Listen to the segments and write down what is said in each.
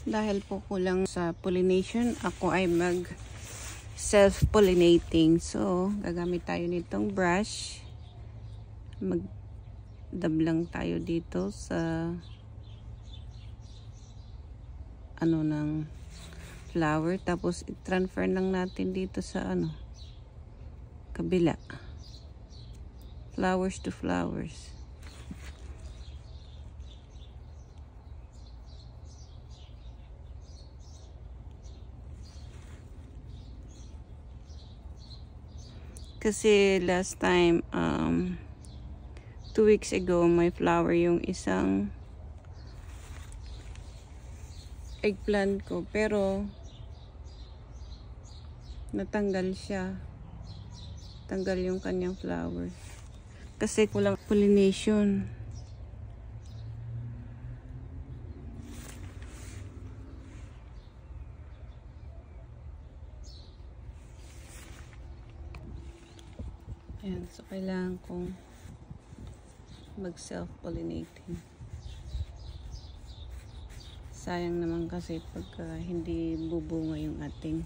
Dahil po kulang sa pollination, ako ay mag self-pollinating. So, gagamit tayo nitong brush. Magdablang tayo dito sa ng flower. Tapos, i-transfer lang natin dito sa kabila. Flowers to flowers. Kasi last time, 2 weeks ago, may flower yung isang eggplant ko. Pero, natanggal siya. Tanggal yung kanyang flower. Kasi kulang pollination. Ayan, so kailangan kong mag self-pollinating. Sayang naman kasi pagka hindi bubunga yung ating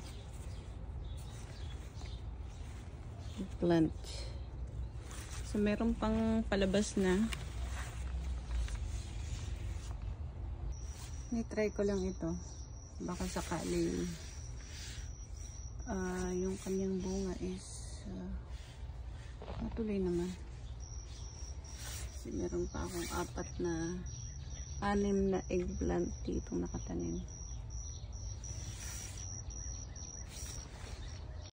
plant. So meron pang palabas na. Ni-try ko lang ito. Baka sakali yung kanyang bunga is matuloy naman. Kasi meron pa akong 6 na eggplant dito nakatanim.